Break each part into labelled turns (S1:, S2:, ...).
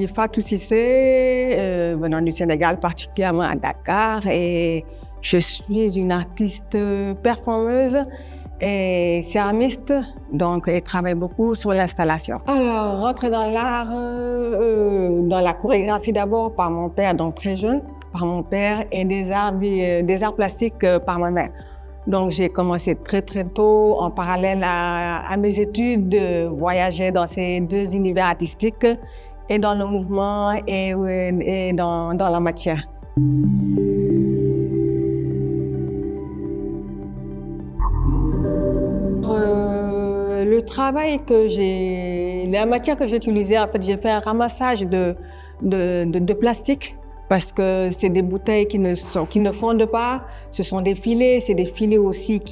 S1: suis Fatou Cissé, venant du Sénégal, particulièrement à Dakar, et je suis une artiste performeuse et céramiste, donc je travaille beaucoup sur l'installation. Alors, rentrer dans l'art, dans la chorégraphie d'abord par mon père, donc très jeune, par mon père, et des arts plastiques par ma mère. Donc, j'ai commencé très tôt, en parallèle à mes études, de voyager dans ces deux univers artistiques, et dans le mouvement et dans la matière. Le travail la matière que j'ai utilisée, en fait, j'ai fait un ramassage de plastique. Parce que c'est des bouteilles qui ne fondent pas, ce sont des filets, c'est des filets aussi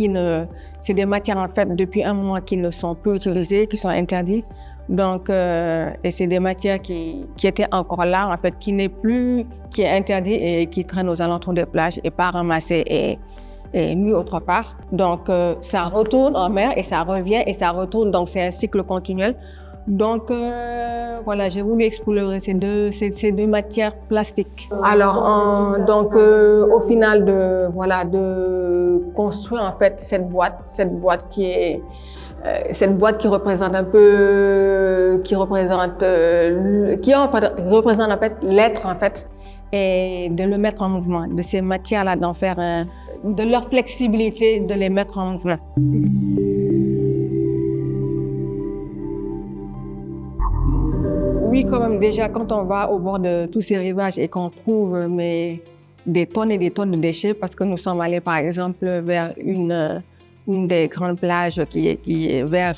S1: c'est des matières en fait depuis un moment qui ne sont plus utilisées, qui sont interdites. Donc, et c'est des matières qui étaient encore là, en fait, qui est interdit et qui traînent aux alentours des plages et pas ramassées et mis autre part. Donc, ça retourne en mer et ça revient et ça retourne, donc c'est un cycle continuel. Donc, voilà, j'ai voulu explorer ces deux matières plastiques. Alors, au final de construire en fait cette boîte qui représente représente en fait l'être en fait, et de le mettre en mouvement, de ces matières-là, d'en faire de leur flexibilité, de les mettre en mouvement. Oui, quand même, déjà, quand on va au bord de tous ces rivages et qu'on trouve des tonnes et des tonnes de déchets, parce que nous sommes allés, par exemple, vers une des grandes plages qui est vers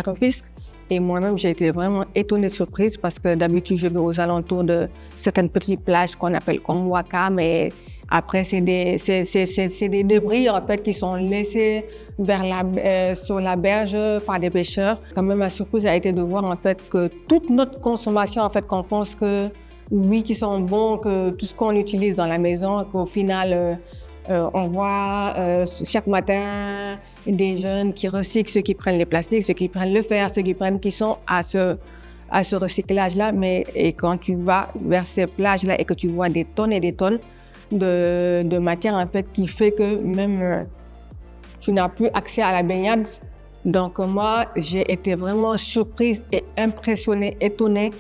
S1: Rufisque. Et moi-même, j'ai été vraiment étonnée, surprise, parce que d'habitude, je vais aux alentours de certaines petites plages qu'on appelle comme Waka, mais après, c'est des débris en fait qui sont laissés sur la berge par des pêcheurs. Quand même, ma surprise a été de voir en fait que toute notre consommation, en fait, qu'on pense que oui, qui sont bons, que tout ce qu'on utilise dans la maison, qu'au final, on voit chaque matin des jeunes qui recyclent, ceux qui prennent les plastiques, ceux qui prennent le fer, ceux qui sont à ce recyclage-là. Et quand tu vas vers ces plages-là et que tu vois des tonnes et des tonnes de matière en fait qui fait que même tu n'as plus accès à la baignade. Donc moi, j'ai été vraiment surprise et impressionnée, étonnée,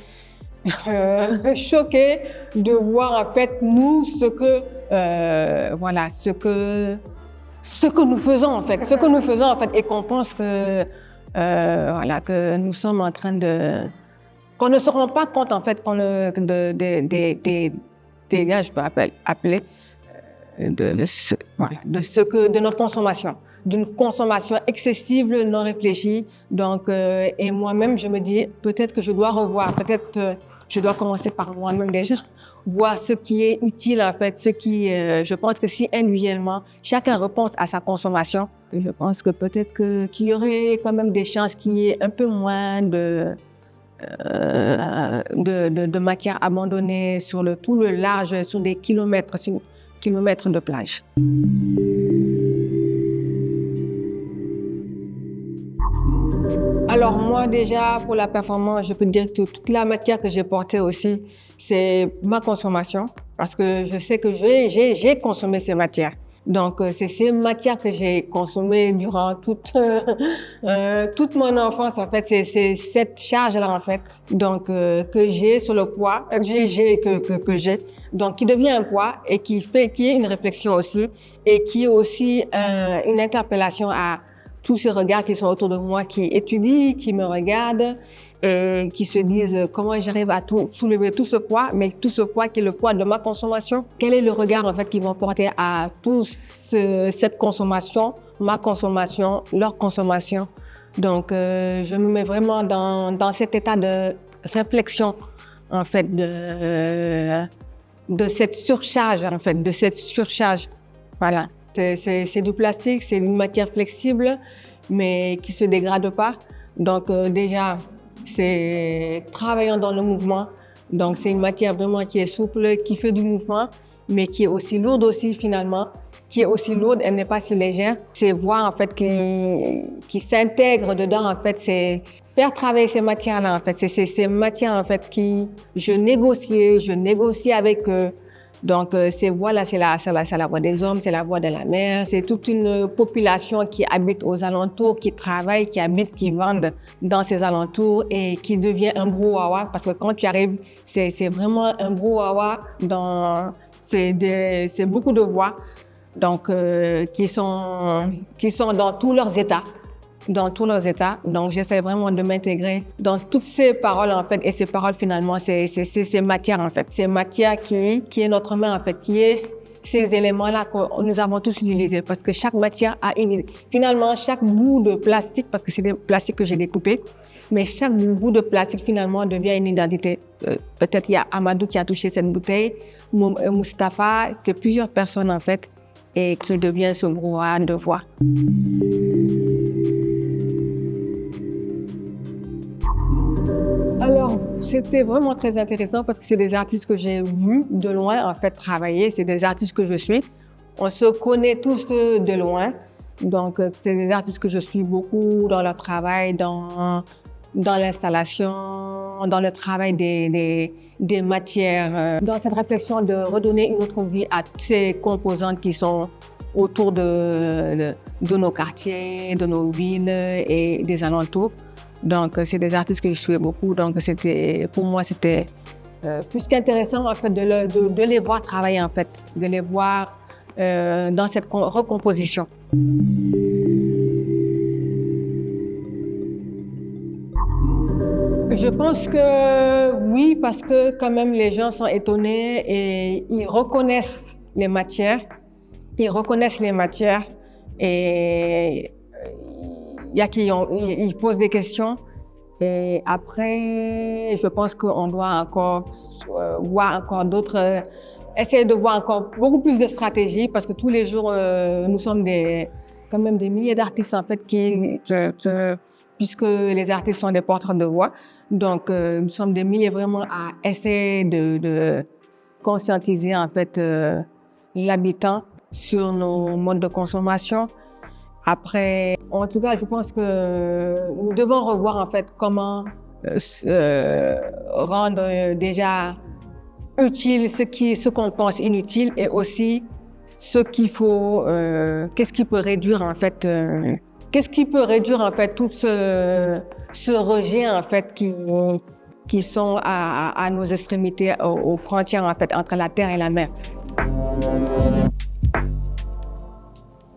S1: choquée de voir en fait nous ce que nous faisons en fait, et qu'on pense que que nous sommes en train qu'on ne se rend pas compte en fait des gars, je peux appeler de notre consommation, d'une consommation excessive, non réfléchie. Donc, et moi-même, je me dis, peut-être que je dois revoir, je dois commencer par moi-même déjà, voir ce qui est utile en fait, je pense que si individuellement, chacun repense à sa consommation, je pense que peut-être qu'il y aurait quand même des chances qu'il y ait un peu moins de matière abandonnée sur tout le large, sur des kilomètres de plage. Alors moi déjà, pour la performance, je peux dire que toute la matière que j'ai portée aussi, c'est ma consommation, parce que je sais que j'ai consommé ces matières. Donc, c'est ces matières que j'ai consommées durant toute mon enfance, en fait. C'est cette charge-là, en fait, donc, que j'ai sur le poids, que j'ai, donc, qui devient un poids et qui est une réflexion aussi, et qui est aussi une interpellation à tous ces regards qui sont autour de moi, qui étudient, qui me regardent, qui se disent comment j'arrive à soulever tout ce poids, mais tout ce poids qui est le poids de ma consommation. Quel est le regard en fait qu'ils vont porter à cette consommation, ma consommation, leur consommation. Donc je me mets vraiment dans cet état de réflexion en fait de cette surcharge en fait, Voilà, c'est du plastique, c'est une matière flexible, mais qui se dégrade pas. Donc déjà, c'est travaillant dans le mouvement. Donc c'est une matière vraiment qui est souple, qui fait du mouvement, mais qui est aussi lourde aussi finalement. qui est aussi lourde, elle n'est pas si légère. Ces voies en fait qui s'intègrent dedans en fait, c'est faire travailler ces matières-là en fait. C'est ces matières en fait je négocie avec eux. Donc ces voies-là, c'est la voie des hommes, c'est la voie de la mer, c'est toute une population qui habite aux alentours, qui travaille, qui habite, qui vendent dans ces alentours et qui devient un brouhaha parce que quand tu arrives, c'est vraiment un brouhaha c'est beaucoup de voix, donc qui sont dans tous leurs états. Donc j'essaie vraiment de m'intégrer dans toutes ces paroles en fait, et ces paroles finalement, c'est ces matières en fait, ces matières qui est notre main en fait, qui est ces éléments-là que nous avons tous utilisés parce que chaque matière a une idée. Finalement, chaque bout de plastique, parce que c'est des plastiques que j'ai découpés, mais chaque bout de plastique finalement devient une identité. Peut-être il y a Amadou qui a touché cette bouteille, Mustapha, c'est plusieurs personnes en fait, et qui devient ce brouhaha de voix. Alors, c'était vraiment très intéressant parce que c'est des artistes que j'ai vus de loin en fait travailler, c'est des artistes que je suis. On se connaît tous de loin, donc c'est des artistes que je suis beaucoup dans leur travail, dans l'installation, dans le travail des matières, dans cette réflexion de redonner une autre vie à ces composantes qui sont autour de nos quartiers, de nos villes et des alentours. Donc, c'est des artistes que je suis beaucoup. Donc, pour moi, c'était plus qu'intéressant en fait de les voir travailler en fait, de les voir dans cette recomposition. Je pense que oui, parce que quand même les gens sont étonnés et ils reconnaissent les matières. Ils il y a ils posent des questions. Et après, je pense qu'on doit encore voir encore d'autres, essayer de voir encore beaucoup plus de stratégies parce que tous les jours, nous sommes quand même des milliers d'artistes en fait puisque les artistes sont des porteurs de voix. Donc, nous sommes des milliers vraiment à essayer de conscientiser en fait l'habitant sur nos modes de consommation. Après, en tout cas, je pense que nous devons revoir en fait comment rendre déjà utile ce qu'on pense inutile et aussi ce qu'il faut, qu'est-ce qui peut réduire en fait, tout ce rejet en fait qui sont à nos extrémités, aux frontières en fait entre la terre et la mer.